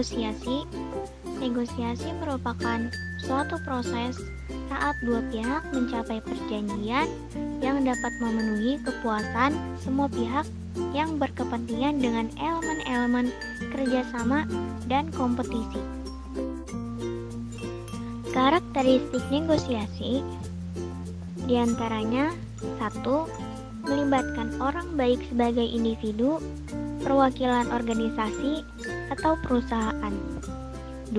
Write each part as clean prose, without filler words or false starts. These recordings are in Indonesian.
Negosiasi. Negosiasi merupakan suatu proses saat dua pihak mencapai perjanjian yang dapat memenuhi kepuasan semua pihak yang berkepentingan dengan elemen-elemen kerjasama dan kompetisi. Karakteristik negosiasi diantaranya 1. Melibatkan orang baik sebagai individu, perwakilan organisasi, atau perusahaan. 2.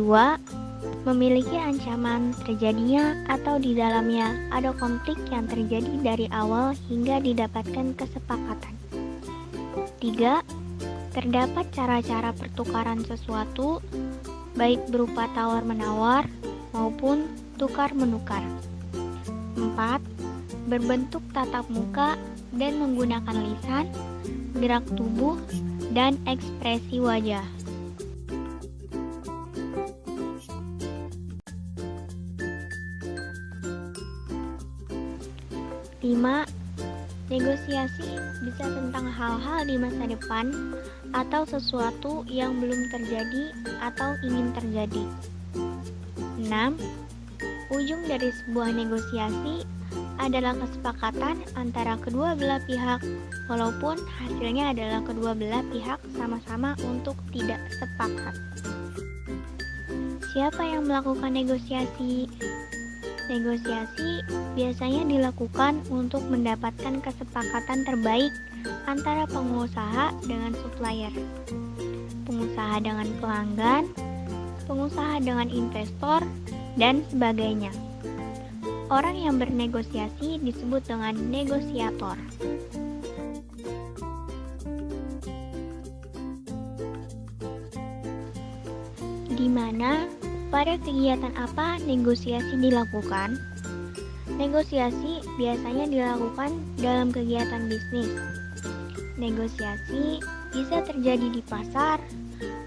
Memiliki ancaman terjadinya atau di dalamnya ada konflik yang terjadi dari awal hingga didapatkan kesepakatan. 3. Terdapat cara-cara pertukaran sesuatu, baik berupa tawar-menawar maupun tukar-menukar. 4. Berbentuk tatap muka dan menggunakan lisan, gerak tubuh, dan ekspresi wajah. 5. Negosiasi bisa tentang hal-hal di masa depan atau sesuatu yang belum terjadi atau ingin terjadi. 6. Ujung dari sebuah negosiasi adalah kesepakatan antara kedua belah pihak, walaupun hasilnya adalah kedua belah pihak sama-sama untuk tidak sepakat. Siapa yang melakukan negosiasi? Negosiasi biasanya dilakukan untuk mendapatkan kesepakatan terbaik antara pengusaha dengan supplier, pengusaha dengan pelanggan, pengusaha dengan investor, dan sebagainya. Orang yang bernegosiasi disebut dengan negosiator. Di mana, pada kegiatan apa negosiasi dilakukan? Negosiasi biasanya dilakukan dalam kegiatan bisnis. Negosiasi bisa terjadi di pasar,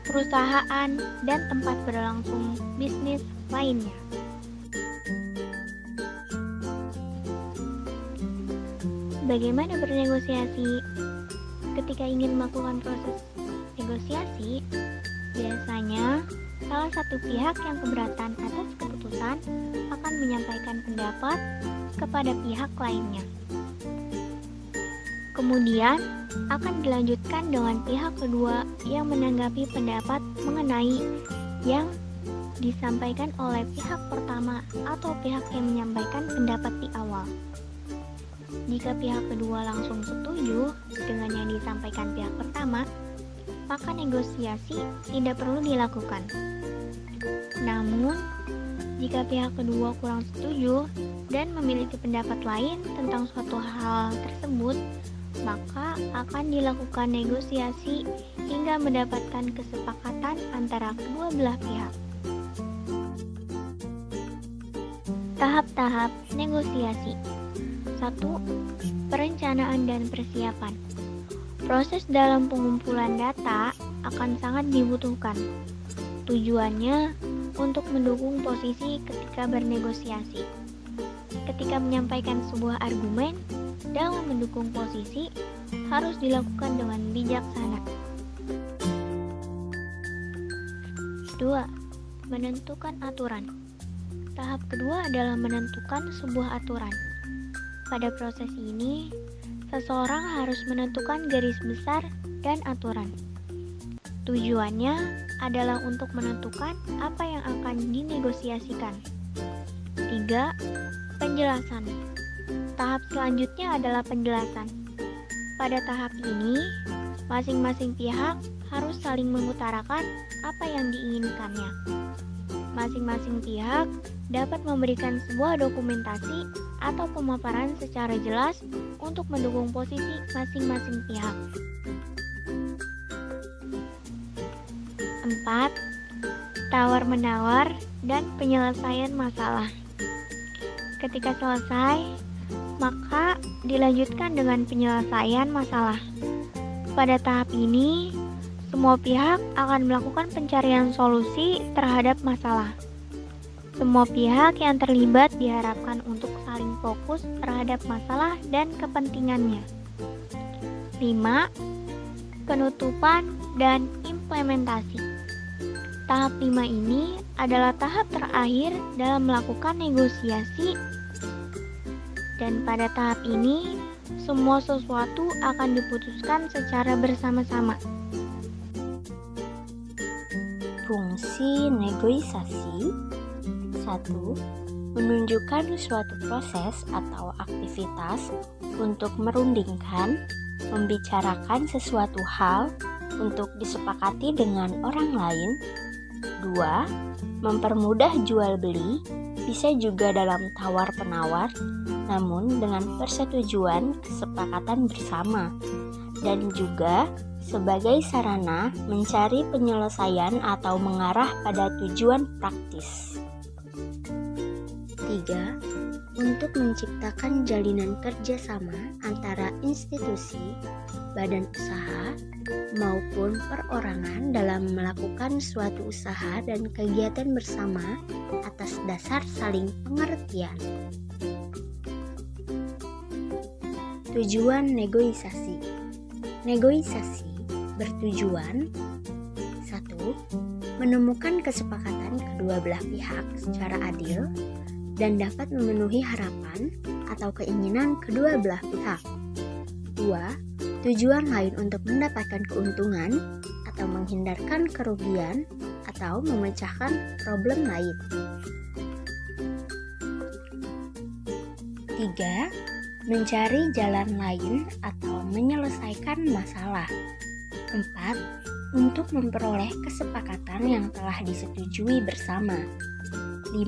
perusahaan, dan tempat berlangsung bisnis lainnya. Bagaimana bernegosiasi? Ketika ingin melakukan proses negosiasi, biasanya salah satu pihak yang keberatan atas keputusan akan menyampaikan pendapat kepada pihak lainnya. Kemudian akan dilanjutkan dengan pihak kedua yang menanggapi pendapat mengenai yang disampaikan oleh pihak pertama atau pihak yang menyampaikan pendapat di awal. Jika pihak kedua langsung setuju dengan yang disampaikan pihak pertama, maka negosiasi tidak perlu dilakukan. Namun, jika pihak kedua kurang setuju dan memiliki pendapat lain tentang suatu hal tersebut, maka akan dilakukan negosiasi hingga mendapatkan kesepakatan antara kedua belah pihak. Tahap-tahap negosiasi. 1. Perencanaan dan persiapan. Proses dalam pengumpulan data akan sangat dibutuhkan. Tujuannya untuk mendukung posisi ketika bernegosiasi. Ketika menyampaikan sebuah argumen dalam mendukung posisi harus dilakukan dengan bijaksana. 2. Menentukan aturan. Tahap kedua adalah menentukan sebuah aturan. Pada proses ini, seseorang harus menentukan garis besar dan aturan. Tujuannya adalah untuk menentukan apa yang akan dinegosiasikan. 3. Penjelasan. Tahap selanjutnya adalah penjelasan. Pada tahap ini, masing-masing pihak harus saling mengutarakan apa yang diinginkannya. Masing-masing pihak dapat memberikan sebuah dokumentasi atau pemaparan secara jelas untuk mendukung posisi masing-masing pihak. 4. Tawar-menawar dan penyelesaian masalah. Ketika selesai, maka dilanjutkan dengan penyelesaian masalah. Pada tahap ini, semua pihak akan melakukan pencarian solusi terhadap masalah. Semua pihak yang terlibat diharapkan untuk saling fokus terhadap masalah dan kepentingannya. 5. Penutupan dan implementasi. Tahap 5 ini adalah tahap terakhir dalam melakukan negosiasi, dan pada tahap ini semua sesuatu akan diputuskan secara bersama-sama. Fungsi negosiasi 1. Menunjukkan suatu proses atau aktivitas untuk merundingkan, membicarakan sesuatu hal untuk disepakati dengan orang lain. 2. Mempermudah jual beli, bisa juga dalam tawar-penawar, namun dengan persetujuan kesepakatan bersama, dan juga sebagai sarana mencari penyelesaian atau mengarah pada tujuan praktis. 3. Untuk menciptakan jalinan kerjasama antara institusi, badan usaha, maupun perorangan dalam melakukan suatu usaha dan kegiatan bersama atas dasar saling pengertian. Tujuan negosiasi. Negosiasi bertujuan 1. Menemukan kesepakatan kedua belah pihak secara adil dan dapat memenuhi harapan atau keinginan kedua belah pihak. 2. Tujuan lain untuk mendapatkan keuntungan atau menghindarkan kerugian atau memecahkan problem lain. 3. Mencari jalan lain atau menyelesaikan masalah. 4. Untuk memperoleh kesepakatan yang telah disetujui bersama. 5.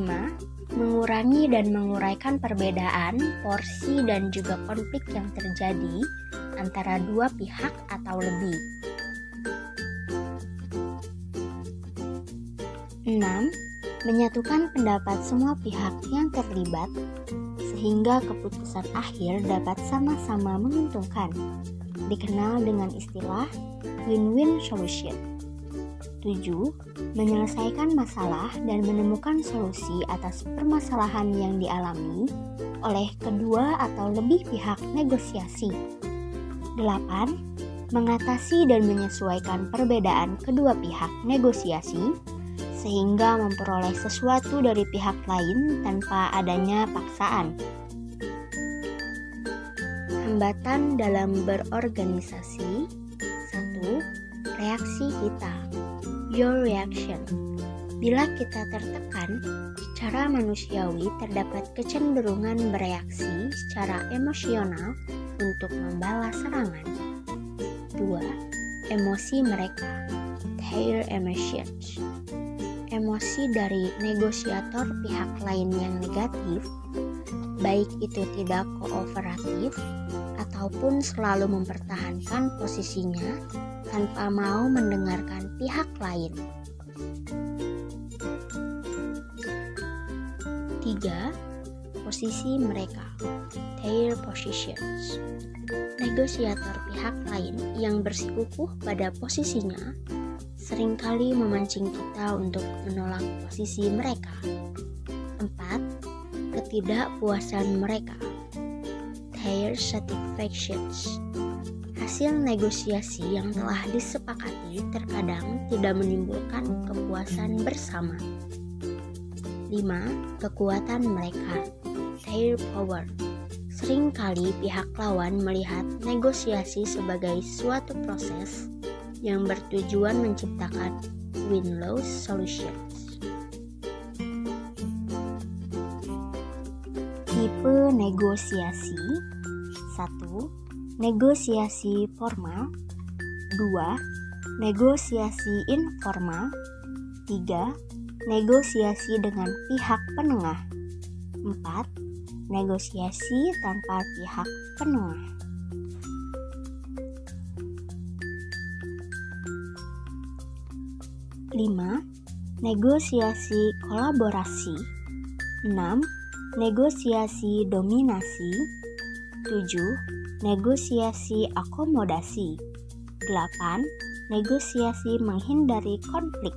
Mengurangi dan menguraikan perbedaan, porsi, dan juga konflik yang terjadi antara dua pihak atau lebih. 6. Menyatukan pendapat semua pihak yang terlibat sehingga keputusan akhir dapat sama-sama menguntungkan, dikenal dengan istilah win-win solution. 7. Menyelesaikan masalah dan menemukan solusi atas permasalahan yang dialami oleh kedua atau lebih pihak negosiasi. 8. Mengatasi dan menyesuaikan perbedaan kedua pihak negosiasi sehingga memperoleh sesuatu dari pihak lain tanpa adanya paksaan. Hambatan dalam berorganisasi. 1. Reaksi kita. Your reaction. Bila kita tertekan, secara manusiawi terdapat kecenderungan bereaksi secara emosional untuk membalas serangan. 2. Emosi mereka. Their emotions. Emosi dari negosiator pihak lain yang negatif, baik itu tidak kooperatif ataupun selalu mempertahankan posisinya tanpa mau mendengarkan pihak lain. 3. Posisi mereka. Their positions. Negosiator pihak lain yang bersikukuh pada posisinya seringkali memancing kita untuk menolak posisi mereka. 4. Ketidakpuasan mereka. Their satisfactions. Hasil negosiasi yang telah disepakati terkadang tidak menimbulkan kepuasan bersama. 5. Kekuatan mereka. Their power. Seringkali pihak lawan melihat negosiasi sebagai suatu proses yang bertujuan menciptakan win-lose solutions. Tipe negosiasi. 1. Negosiasi formal. 2. Negosiasi informal. 3. Negosiasi dengan pihak penengah. 4. Negosiasi tanpa pihak penengah. 5. Negosiasi kolaborasi. 6. Negosiasi dominasi. 7. Negosiasi akomodasi. 8. Negosiasi menghindari konflik.